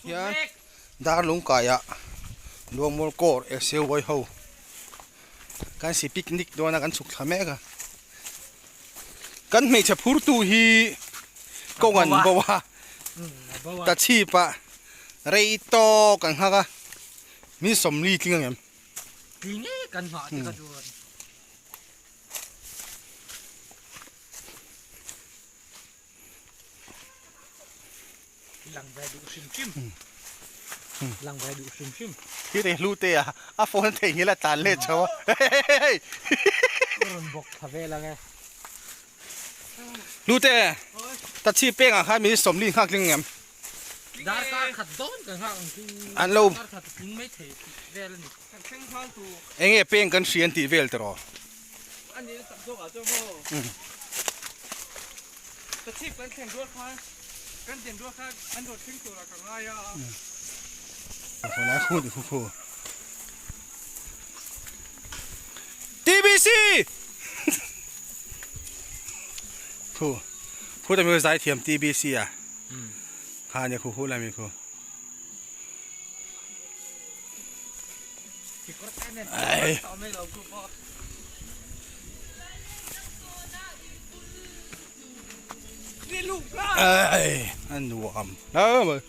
hian dar lung kaya luang mol kor exel wai ho kan si picnic do na kan suk thame ka kan mei cha phur tu hi ko ngan bawa ta chi pa rei to kan ha ka mi som li ting ngamทีนี้กันหาที่กระโดดหลังไปดูชิมชิมหลังไปดูชิมชิม ที่เรลูเตะอ่ะโฟนเตะนี่ละตาเล็ดชัวเฮ้ย รุนบกทะเวละไง ลูเตะตัดชีเป้งอ่ะครับมีสมลีข้างลิงแงม ดาร์การขัดโดนกันฮะ อันเรา ดาร์ขัดทิ้งไม่เทเวลนี่เพ่งพันตัว เอ็งเป้งกันเสียนตีเวลตรอ อันนี้ตัดตัวอ่ะเจ้าพ่อตัดชีพกันแข่งด้วยค่ะกันเด่นด้วยค่ะอันโดดทิ้งตัวละกันไรอ่ะ คนละคู่ดิคู่TBC คู่แต่มีสายเทียม TBC อ่ะข้าเนี่ยคู่อะไรมีคู่ไอ้นี่ลูกปลา ไอ้อันดูอ่ำแล้วมึง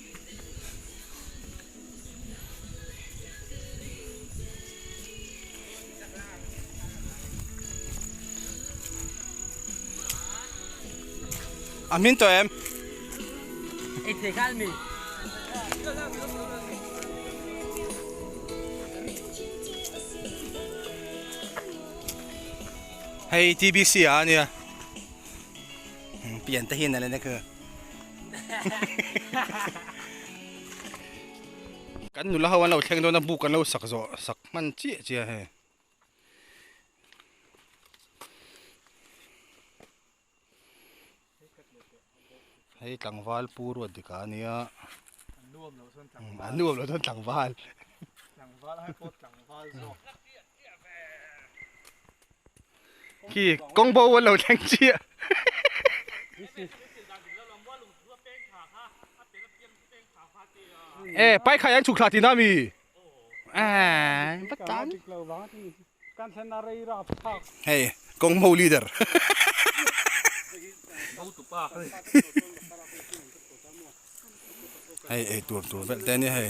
อามินตัวเอ็ม ไอ้เทกันนี่ ให้ TBC อ่ะเนี่ยเปลี่ยนตะหินอะไรนี่คือ กันหนูละวันเราแข่งโดนบุกกันเราสักโซสักมันเจี๊ยเจี๊ยให้ตังวาลปูรวดดิกาเนี่ยอันนู้นเราต้องตังวาลให้พดตังวาลขี้กงโบวันเราแข่งเจี๊ยเอ๊ะไปขยันฉุกขาดที่น้ามีปัตตันเฮ้ยกงโบลีดเดอร์เฮ้ยตัวเวลเต้นนี่เฮ้ย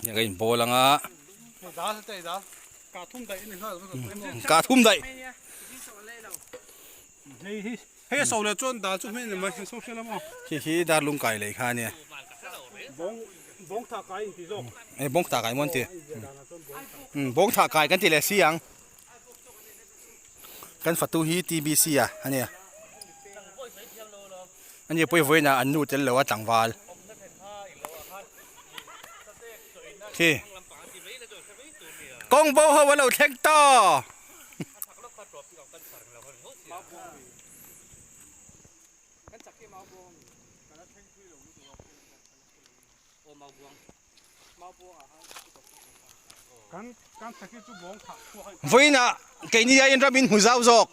ยังไงโบลังอ่ะกาทุ่มได้เฮ้ยส่งเลยจนดาจุดไม่เนี่ยมันส่งเสร็จแล้วมั้งขี้ดาลุงไก่เลยค่ะเนี่ยบงถาไก่ที่จบไอ้บงถาไก่มันตีบงถาไก่กันตีเลยสิยังกันฟัตตูฮี TBC อ่ะอันเนี้ยอันนี้ไปไว้นะอันนู้นจะเหลือว่าจังหวัดโอเคกงโบฮาวเราแทงต่อไว้นะแกนี่ยังรับบินหัวเจ้าจอก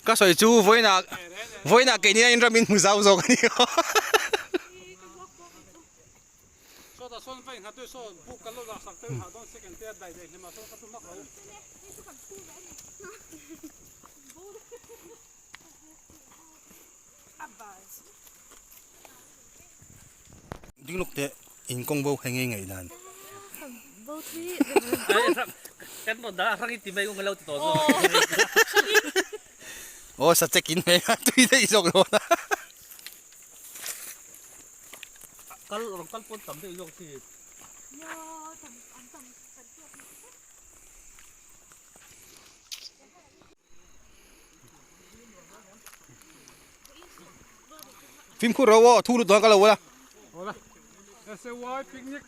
ก็สวยจูไว้นะแกนี่ยังรับบินหัวเจ้าจอกนี่ดิ้งลูกเตะอินกงโบแหงไงนั่นโบที่กันหมดนะรักที่ไม่กูเล่าติดต่อโอ้สัจจะกินไหมตุยได้อีกสองโลนะก็ลองกันปนต่ำได้ยกที่ฟิล์มคู่เราว่าทูรุดตัวกันเราละSY picnic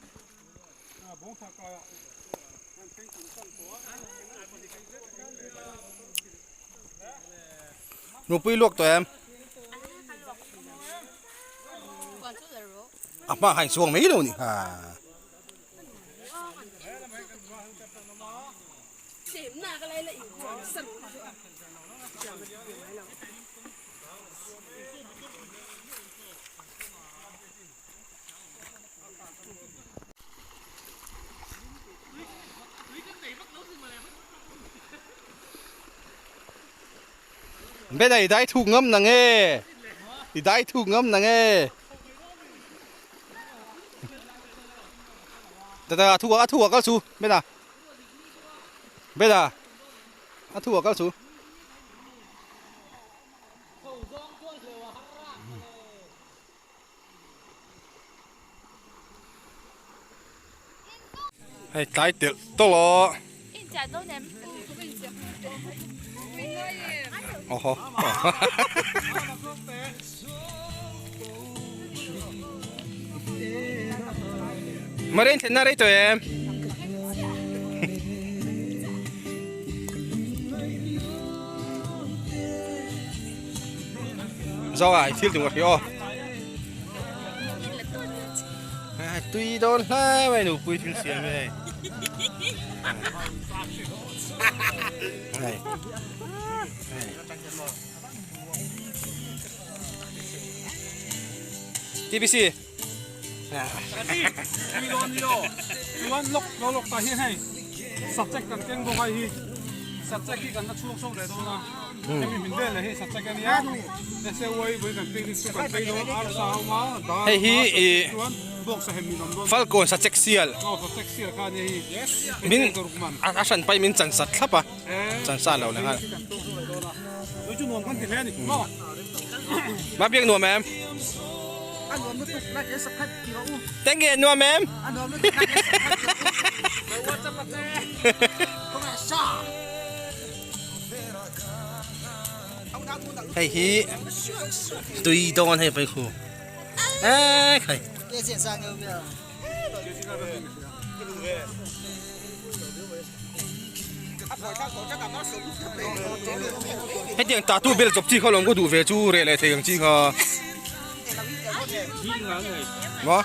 หนูปุ้ยลวกตัวเอ็มอ่ะมาให้ช่วงไม่รู้นี่ฮ่า bây giờ đáy thu ngâm nè nghe thì đáy thu ngâm nè nghe ta thu ở cao su bây giờ thu ở cao su hay tái tiệc to lo oh mà đến thế nào đấy tụi em do ai thiếu từng một hiểu tuy đó là mày nụ vui thiên xiên này này TBC Tuan lok tahi hai. Subject kan keng bokai hi. Subject ki kan na chuak so le do na. Kemi min de le hi subject kan ya. Ese woi boi kan ping su kan ping do ar sa ma da. hey hi tuan bok sa hem min nom do. Falcon sa sexial No subject sia ka ni hi. min asan pai min chan sat thapa chan sa lo le ha Doi chu nom kan ti le ni. Ma. ma biang no mem anh nuông nó tục lại cái sập khách thì nó u thank you no mem anh nuông nó tục lại cái sập khách thì nó u chăm mặt nè không phải sao hey hi tùy don hay phải khu à khai cái chuyện sang đâu bây giờ hết tiếng ta tu bel chụp chi khó lòng có đủ về chu rẻ lại thì chi khó What?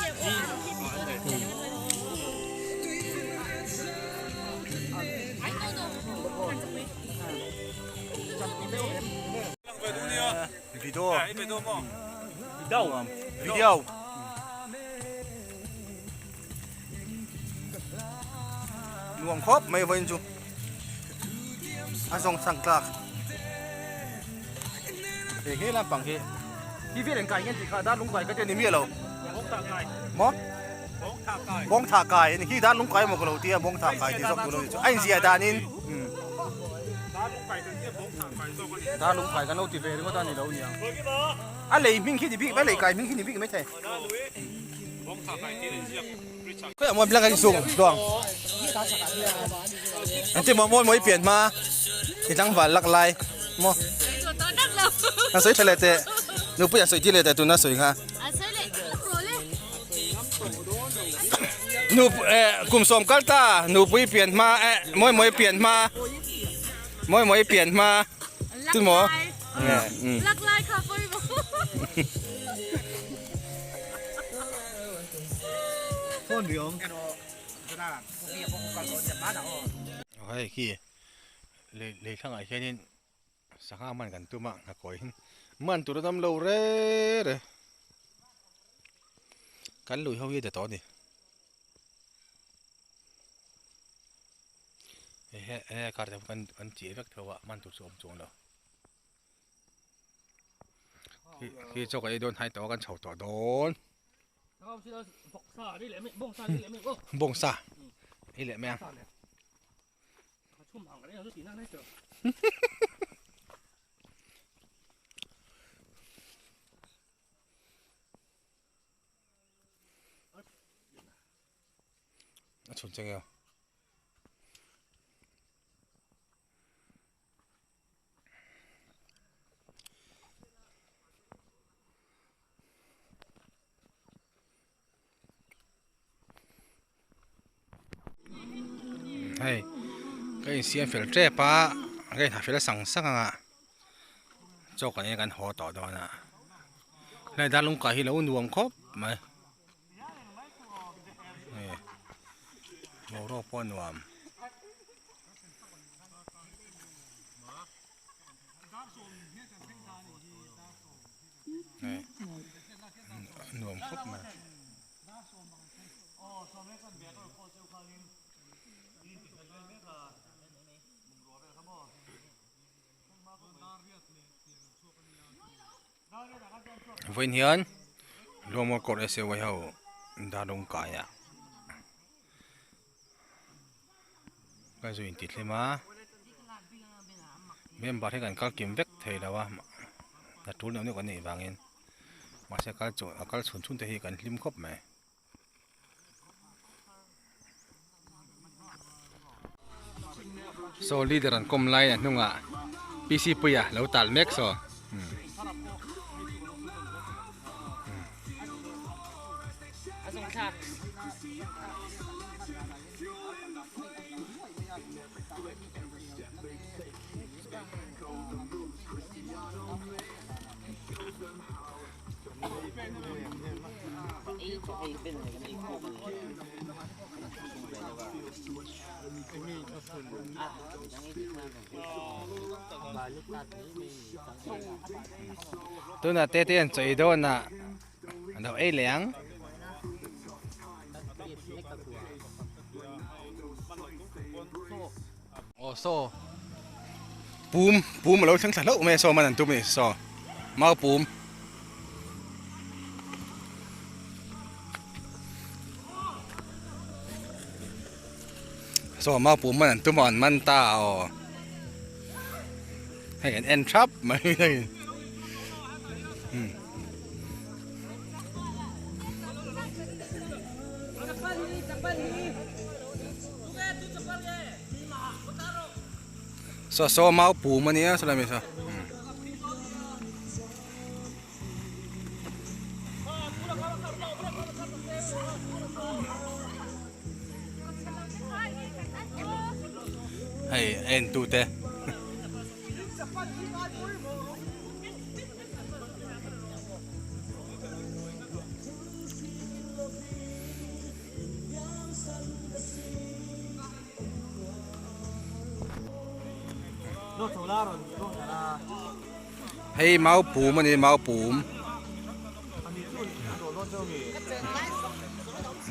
Video. Nuông khốp mấy vinh chú. Anh xong sang clark. Thì cái làm bằng cái. Đi viết đến cái gì cả đã lúng cái trên này miêu lâu. Mó? Bong thả cài này khi đã lúng cái một cái đầu tiên bong thả cài thì dọc cái đầu anh gì đã nên. Đã lúng cái lâu thì về nó ta này đâu nhỉ? Anh lấy mình khi thì biết, mấy lấy cài mình khi thì biết mấy thầy. Cái mà bilang cái sung, doang. Anh chỉ mỗi biển mà, thì chẳng phải lắc lại, mò. Nó sấy thật tệ, nếu bây giờ sấy thì tụi nó sấy ha. Nếu cùng xóm cắt ta, nếu bây biển mà, mỗi biển mà, tụi mò. Lắc lại cà phê mà. con đường Ôi khi lấy khang ai cái nên sáng hôm mình cần tụi mạng là coi mình tụi nó đâm lâu rồi cắn lùi hông như để to đi cả đêm con chỉ rất thưa vợ mình tụi xuống xuống đâu khi cho cái đồn hai to con chầu to đồn bông sa đi lẹ mẹ chuẩn chưa hay cái xiên phèn trẻ pa cái thằng phèn sang sang à cho cái này cái hồ tỏ đó nè này đã lung cái hi lâu nuông khóc mà màu rô pon nuông หน่วมครบมาวันนี้รวมกดเอสไว้เขาดาดงกายอ่ะก็จะอินติดเลยมาเมื่อบาร์ให้กันกัลกิมเวกเทแล้วว่าแต่ทุนเราเนี่ยกันนี่บางเงินมาเสียกัลจุกัลส่วนชุนเทกันลิมครบไหมโซลีเดอร์อันคมไลน์นุ่งอ่ะพีซีปุยอ่ะแล้วตัดเม็กซ์ ตัวน่ะเต้นใจโดนน่ะอันดับเหลียงโอ้โซปูมมาแล้วทั้งสัตว์แล้วไม่โซมันนั่นตัวไม่โซมาปูมโซมาปูมมันนั่นตัวมันตาอ๋อให้กันเอ็นทรัพไม่ได้โซมาปูมันเนี่ยสุดเลยมั้ยซะให้เอ็นตูเตให้เมาปูมันนี่เมาปูม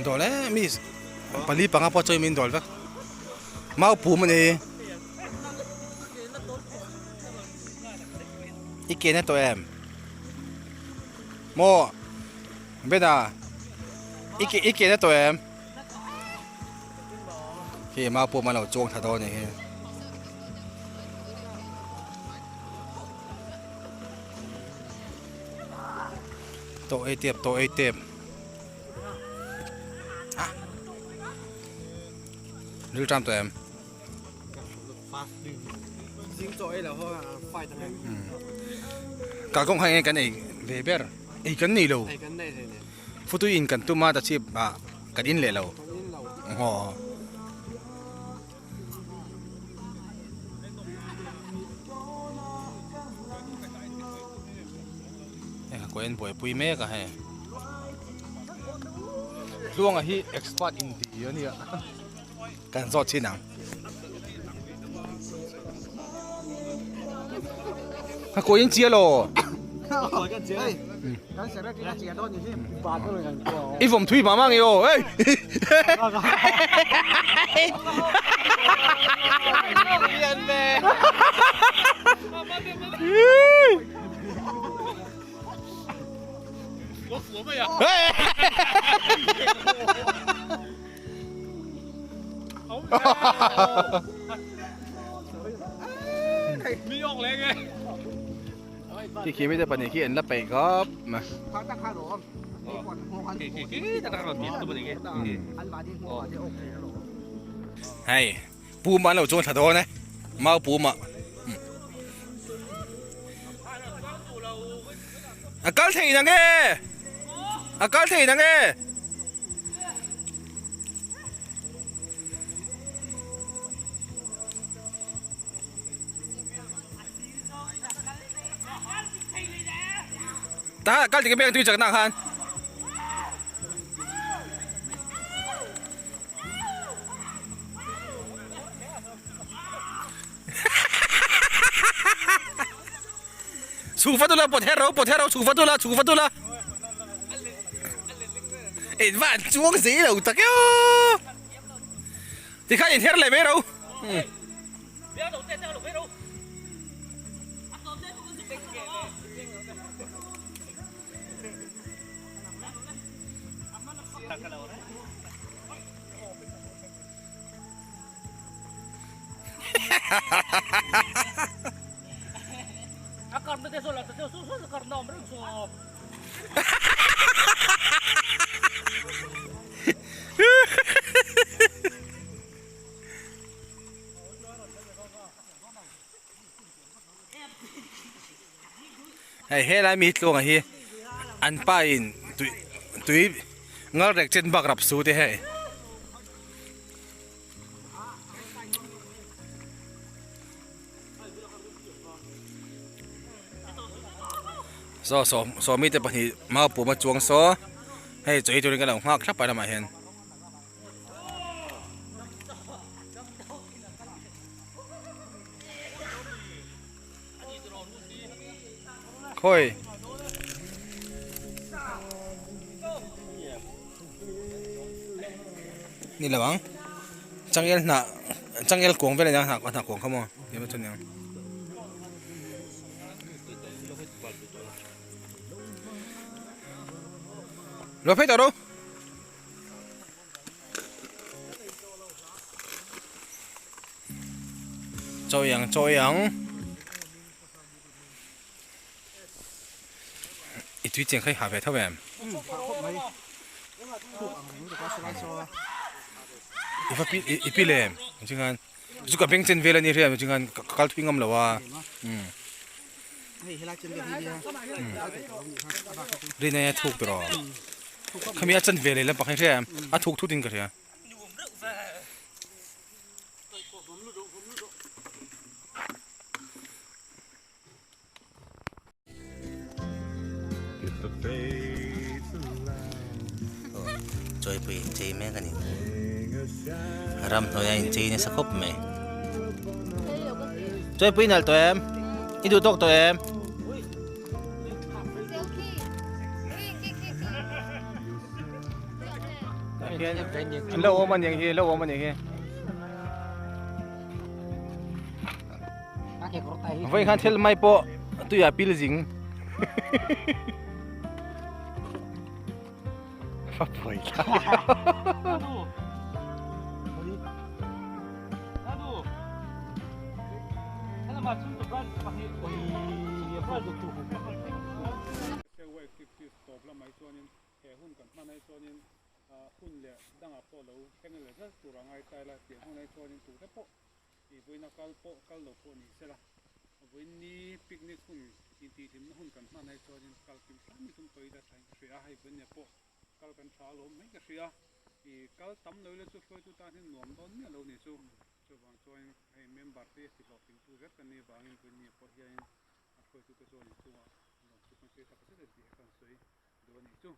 โดนแล้วมีปลีปังอ่ะพอใจมีโดนปะเมาปูมันนี่อีกเกนตัวเอ็มโมเบน่าอีกเกนตัวเอ็มที่เมาปูมันเราจงถัดโดนนี่โตไอเต็มดูจำตัวเอ็มซิงโจ้ไอ้แล้วเขาไฟตั้งแต่กากงให้กันเองเวเบอร์ไอ้กันนี่เราไอ้กันได้เลยเนี่ยฟุตุอินกันตัวมาตัดชีพกันอินเลยเราอ๋อก็เอ็นป่วยปุยเมกอะให้ช่วงที่เอ็กซ์พอร์ตอินเดียเนี่ยการสอดชิ้นหนังถ้ากูยังเจียโลอีผมทุยมามั่งอยู่เฮ้ยมีออกเลยไงขี้ขี้ไม่ได้ปนขี้เอ็นละไปครับมาให้ปูมันเราจงถัดโดนนะมาปูมาอาการถี่นังเงี้ยอาการถี่นังเงี้ยตาการถี่ก็เป็นตัวจากนักฮัน สูฟัตุละปวดแฮเราสูฟัตุละเอ็ดว่าช่วงสีเราตะเกียบที่ข้าเห็นเท่าไรไหมเราAkar na teso la teso susu akar na omreng so. ไอ้เฮลัยมีตัวไงอันป้าอินตุยงาเด็กเจนบักรับสู้ที่ให้โซมีแต่ปัญหามาปูมาจวงโซให้จุยจุยกันหลังหักทับไปทำไมเห็นค่อยนี่แหละวังจังเอลกวงไปเลยนะหนักกวงเข้ามาเดี๋ยวมาจนยังรถไฟต่อดูจอยยังอีทุยเจียงใครหาไปเท่าแบบอีพี่เล่มจริงๆจุกกับเป็นเจนเวลานี่เรื่องจริงๆกัลฟิงงำแล้วว่าเรื่องนี้ถูกตลอดเขามีอาจารย์เวลาแล้วปักให้เรื่องถูกทุกสิ่งกันเลยจอยไปเจแม่กันนี่รำหน่อยเจนี่สักครบไหมจอยไปนั่นตัวเอ็มอีดูตกตัวเอ็มแล้วมันอย่างนี้ไว้ขันเทลไม่พอตัวอย่าพิลจิงฟ้าป่วยแล้วหุ่นเลยดังอ่ะพอเราแค่นั้นเลยถ้าตัวเราไงตายละเดี๋ยวห้องในตัวนี้ตัวแต่พออีกวันนักการพอการหลบพอนี่เสร็จละวันนี้ปิกนิกหุ่นอินทีทีมหุ่นกันมาในตัวนี้การกินข้าวมีทุ่มตัวได้ใช่เสียให้วันนี้พอการกันช้าลมไม่ก็เสียอีการตั้มเลยเลยช่วยตัวตาที่หน่วมตอนนี้เราเนี่ยช่วยบางช่วยให้เมมเบอร์ที่ติดหลอกถึงตัวเล็กกันนี่บางวันนี้พอเฮียนช่วยตัวก็ช่วยตัวทุกคนช่วยทักษะเด็กดีกันช่วยดูนี่จู่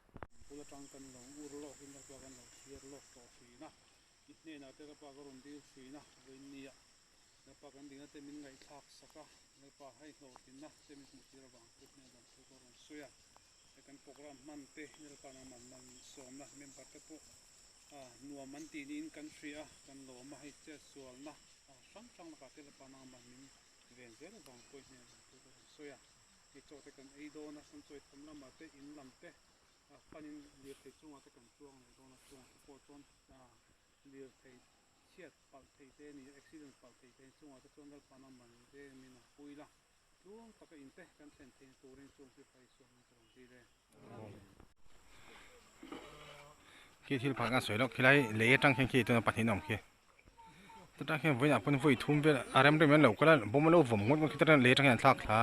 พลตั้งกันเราอุรโลกินกันตัวกันเราเชียร์โลกต่อสีนะอีกเนี่ยนะแต่ก็ปากรุ่นดีสีนะวันนี้อ่ะแล้วปากกันดีนะแต่มินไงทักสักอ่ะแล้วปากให้เรากินนะแต่มินมุดที่เราบางพุทธเนี่ยเราตัวรุ่นสวยแต่กันโปรแกรมมันเตะเนี่ยปากมันสมนะเมมปัตต์พวกหนัวมันตีนินกันเสียกันหลอมาให้เจ้าส่วนนะช่างละกันแต่ปากมันมินเวียนเสียเราบางพุทธเนี่ยตัวรุ่นสวยไอ้โจทย์กันไอ้โดนัสมันช่วยทำละมาเตะอินลำเตะปันเลี้ยงช่วงแต่กันช่วงเลยโดนช่วงพอจนเลี้ยงเชียดปัลเทเตนี่อุบิเหตุปัลเทเตช่วงแต่ช่วงนั้นปานามันเดมินะคุยละช่วงปากอินเตกันเซนเทนตัวเรื่องช่วงที่ไปช่วงตรงที่เลยคิดที่พักกันสวยแล้วคิดไรเลี้ยงจังแค่คิดตัวปัจจุบันคิดตัวจังแค่วันนี้ปุ่นฟุ้ยทุ่มไปอารมณ์เรื่องนั้นเราก็แล้วผมไม่รู้ผมก็คิดว่าเลี้ยงจังแค่ทักท้า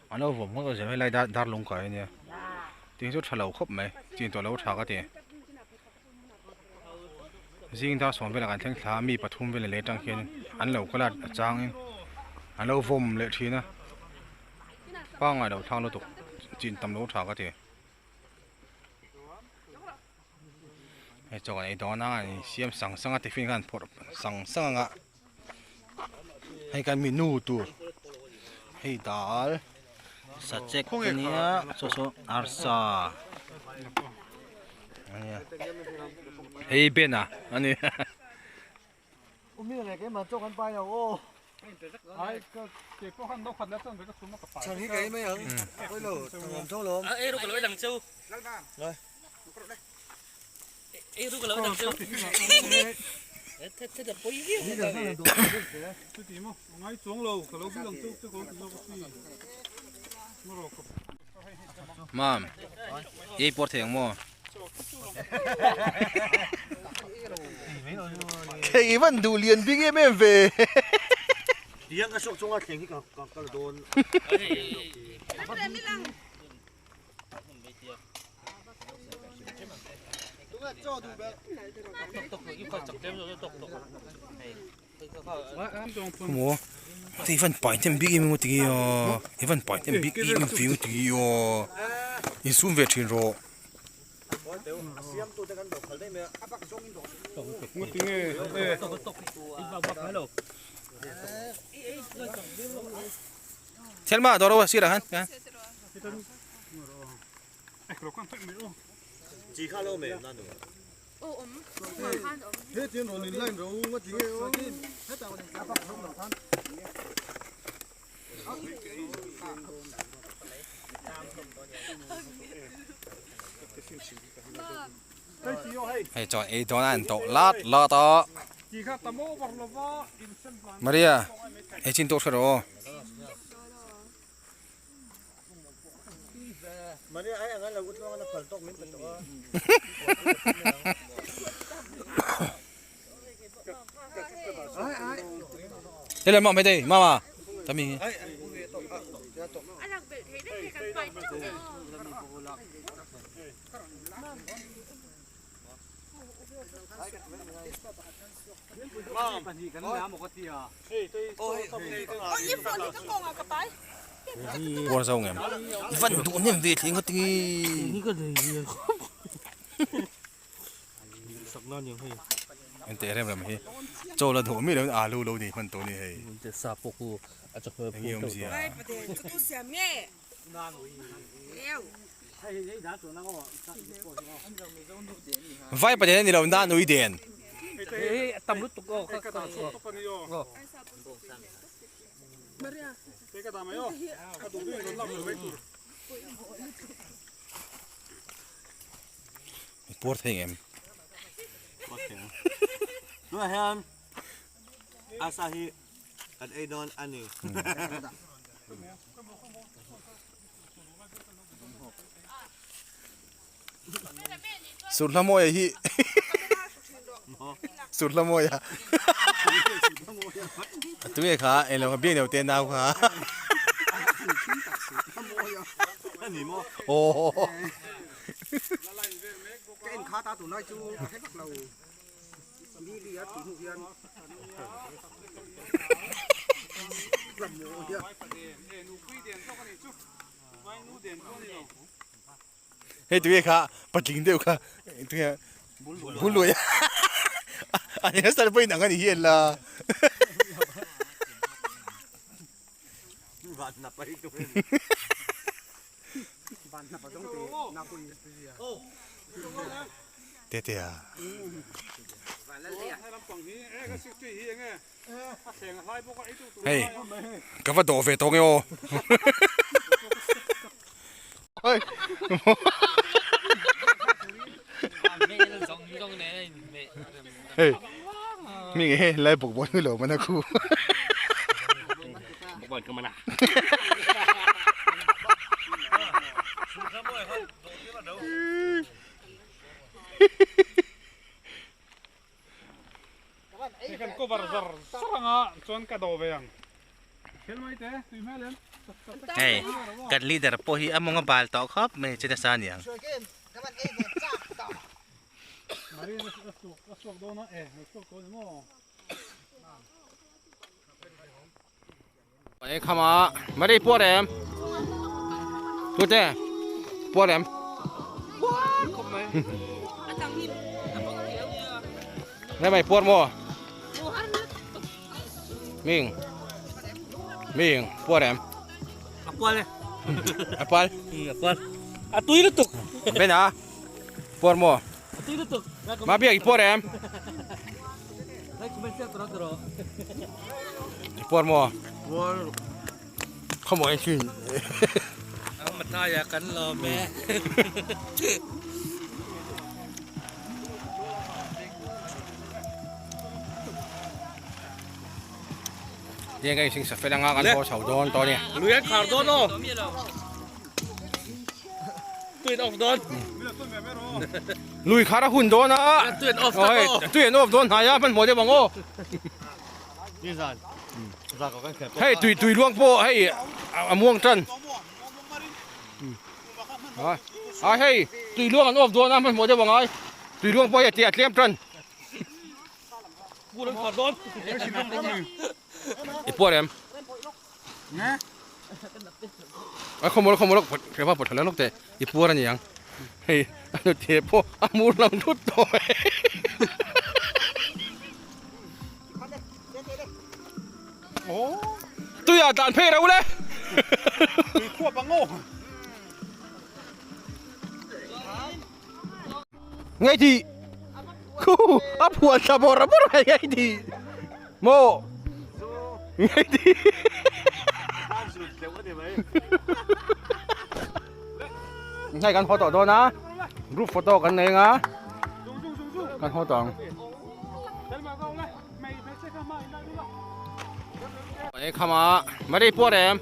อันนั้นผมก็จะไม่ไล่ดาร์ลงก่อนเนี่ยที่สุดเราครบไหมจริงตัวเราช้าก็เดียจริงถ้าสอนเวลาการแข่งขันมีปฐมเวลาเล็กจังเขียนอันเราก็ละจางอันเราวมเละทีนะป้างไงเราทางเราตกจีนตำรวจช้าก็เดียไอ้เจ้าไอ้ดอนนั่งเสียมสั่งที่ฟินกันพอสั่งอ่ะให้กันมีนูตัวให้ดาล Sacek niya so arsa. Ano hey Ben ah. Ano yan? Umilala kayo matok ang payaw oh. Ay, ko kan do khat la chan ka suma ka pa. Chẳng cái mấy hả? Ôi lô, thằng châu luôn. Ê rút cái lưỡi đằng sau. Rồi. Ê rút cái lưỡi đằng sau. Thế là bối Đi kia. được nó đủ. Cái gì mà ngay xuống lầu, cái lầu cái đằng trước có cái gì. Nó rồi. Mom. Ei por theng mo. Cái vẫn đủ liền biết em về. Tiếng cái sốc xuống cái cái đồn. Mo. Thì vẫn point em biết em một tí yo. Vẫn point em biết em view một tí yo. In zoom về trên rồi. Một tiếng nghe. Selma, đó sira han. Cái con thích nữa. Chỉ khá lâu mày ăn được. Hết tiếng rồi lên rồi mất tiếng rồi. Hết tao này bắt không được thân. Hey, chọn ấy đó là tổ lát đó. Chỉ khát tamo vào lò vợ, in xem plan. Maria, ấy chín tốt rồi. Mà đi ai ăn là uống nó phần tóc miếng phần tóc. Đây là mom đây, mama. Tao mình. Anh đặc biệt thấy đấy cái bài trong như phần thì các con à các bái. Buồn sao em? Vẫn đủ niềm về thì ngot tí. Cái gì? Sọc non nhiều hay. Anh tệ em làm gì? Cho là thủ mấy đứa alu lâu đi, mình tổ này hay. Để sạp bộ à cho hơi Anh yêu gì à? Đây bật đèn cho tôi xem nhé. Leo. Vai bật đèn đi đâu đã nuôi đèn. Ê tầm lúc tục Cái đằng trước có nhiều. Cái đằng mấy ô? Cái tủ đi nó làm được mấy tủ. Poor thing em. Đúng rồi anh. Asahi at Adon Ani. Sụt lắm môi hi. Sụt lắm môi à? Tụi em khá, em làm biết nhiều tiền nào khá. Anh mo. Ồ. Cái anh khá ta tụi nói chú thấy bắt đầu đi đi ở tụi huyện. Làm mồ kia. Hey, tụi em khá, bắt lính đều khá. Tụi em bún lùi. Anh ấy sao bây giờ anh hiện là. Vạn nạp ấy tụi em. Vạn nạp ở trong thì nạp quỳ. Tê tê à. Hey, cái vật đồ về tông yêu. Ôi. Hey, mình nghe lại bục bội lỗ mà nó khu. một bọn cơ mà nào. Cái con cô vào giờ sarang á, chọn cái đồ về ăn. Cái mấy thế, tùy mấy lên. Hey, cái leader po hi among ang bal to khop may chinasan yang. Mari nasok do na nasok ko mo. Hey, come on. Mari po em. Tu te. Po em. Anh thằng nhìn. Này mày po mo. Mình. Po em. Qua đây. Apal. Apal. Atuy na to. Bena. Por mo. Atuy na to. Mabiag ipor em. Nag-commercial tro. Ipor mo. Come on, chin. Ang mataya kan lo me. Yan guys, sing sa felangakan ko sa udon to ni. Luyan Cardon no. Twin of Don. Lui khara hun do na. Twin of Oi, Don. tu en of don haya man mo de bango. Hey, tui luang po, hey, amuang tran. Hey, tui luang an of don na man mo de bangai. Tui luang po ya ti atlem tran. Bulan Cardon. Ipor em. Không có cái bao bột lớn lúc thế, ipor anh nhang. Hey, anh thế po, amur lang đút thôi. Tôi à đàn phê đâu đấy. Khua bằng ngô. Ngay thì, khu áp huột sa bò ra bớt ngay thì, mô, ngay thì. Ngayกันphoto đó na, group photoกันเองอ่ะกัน photo ไอ้ข้ามาไม่ได้ปวดแอม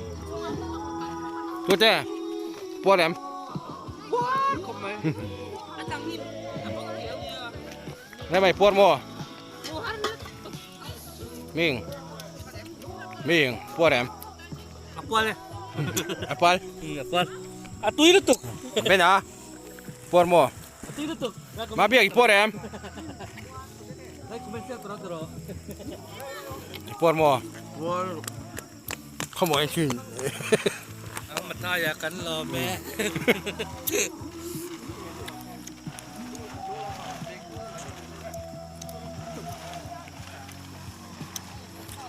ตัวเต้ปวดแอมได้ไหมปวดมั้วมิงปวดแอม Apal. Apal. Apal. Atuy na to.เป็นอ่ะปวดมั้ว Atuy na to. มาเบียกปวดแอม Nag-commercial tro. ปวดมั้วขโมยชิ้น Ang mataya kan lo me.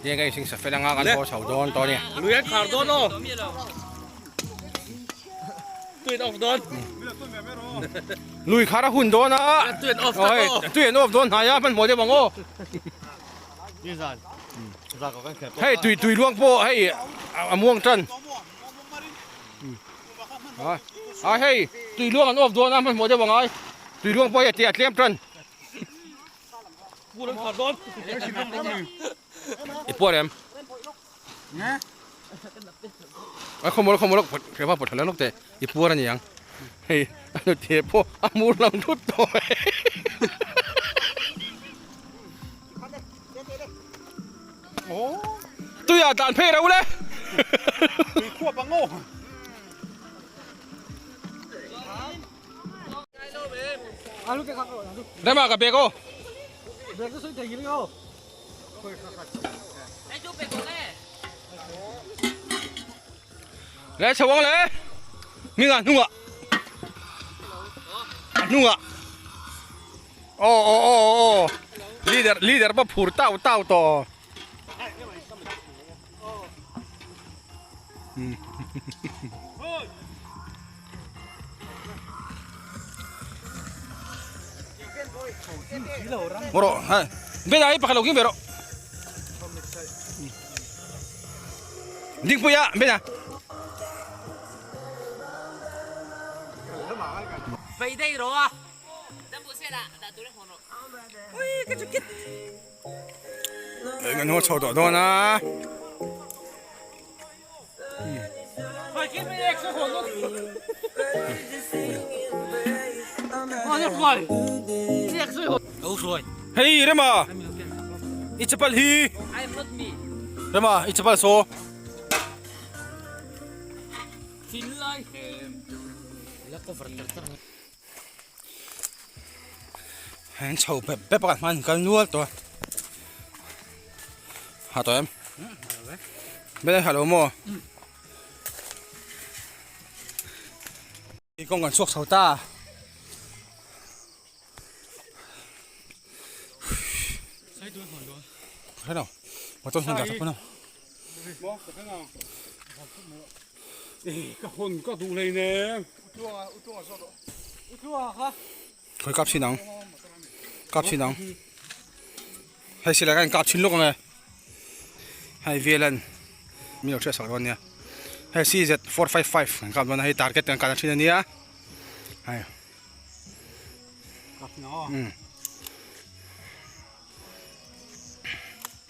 Yan guys, sing sa felangakan ko sa udon to ni. Luyan Cardon no. Twin of Don. Lui khara hun do na. Twin of Oi, Don. tu en of don haya man mo de bango. Hey, tui luang po, hey, amuang tran. Hey, tui luang an of don na man mo de bangai. Tui luang po ya ti atlem tran. Bulan Cardon. Ipor em. Không có cái bao bột lớn lúc thế, ipor anh nhang. Hey, anh thế po, amur lang đút thôi. Tôi à đàn phê đâu đấy. Khua bằng ngô. Đây mà cả bè cô. Lấy chào bóng lấy. Mình à, nung ạ. Nung ạ. Oh. Leader ba phur tao to. Bro, ha. Beda ay pakalogin pero. Ding po ya, beda. Vậy đây rồi à? Đang buổi xe đã tôi đang rồi. Ui, cái chút kít. Ngân hồ chầu đó na. Phải kít với em số hồn luôn. Nó phải. Em số hồn. Đâu rồi? Hey, Rema. Ichapal hi. I'm not me. Rema, ichapal so. Xin lại. Là có vật thật. Hắn chầu bẹp bạc man cần nuốt to. Hả tụi em? Bên đây hả đâu mò? Đi con còn suốt sầu ta. Thế nào? Mà tôi không gặp được nào. ก็คนก็ดูเลยเนี่ย คอยกับชิ้นหนังกับชิ้นหนังให้สิละกันกับชิ้นลูกเลยให้เวลันมีเราเชื่อสักวันเนี่ยให้ CZ455 กับวันให้ target กันการชิ้นนี้ให้ กับเนาะ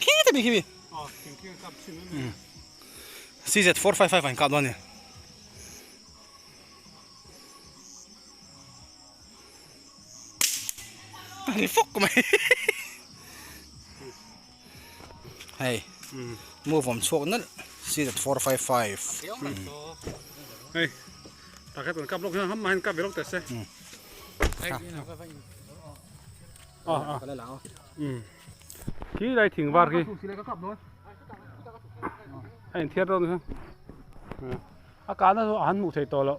ขี้แต่ไม่ขี้ อ๋อเก่งๆกับชิ้นนี้ CZ455 กับวันเนี่ยนี่ฟุกไหมให้ move on ช่วงนั้น CZ455 เฮ้ยตาแค่ตัวกับลูกเนี่ยห้ามมันกับเวลาแต่เซ่อ๋อที่ได้ถึงวาร์กีไอ้เทียร์ตรงนี้อาการนั้นอันมุดใส่ตัวแล้ว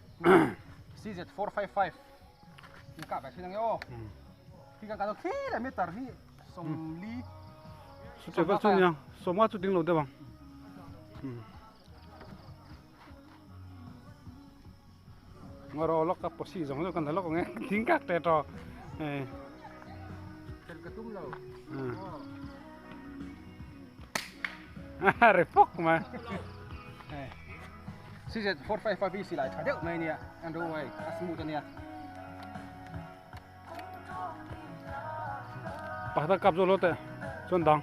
CZ455 นี่กับแบบชิ้นนั้นโย่ที่กันตัวขี้เลยไม่ตัดที่สมลี สุดยอดสุดยังสมว่าสุดทิ้งลงได้บ้างงอรอล็อกกับปุ๊บสองตัวกันทะเลาะกันไงทิ้งกักแต่ต่อเป็นกระตุ้มเรา เรฟอกมา CZ455 สิหลายเดียวไม่เนี่ยอันดูไว้อัสมูตัวเนี่ย ปะตะกับโจโลเตจนดัง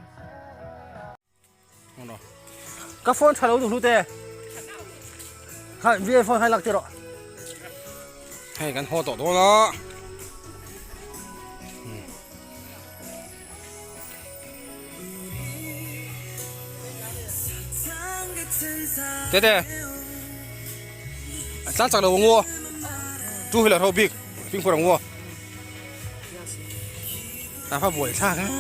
ก็ฟอนชาลูดูรู้เต้ให้วีฟอนให้ลักเจอให้กันพอต่อตัวละเต้สั่งจากเรางัวจูให้เราเท่าบิ๊กปิ้งพวกเรางัวแต่พระบวยชาครับ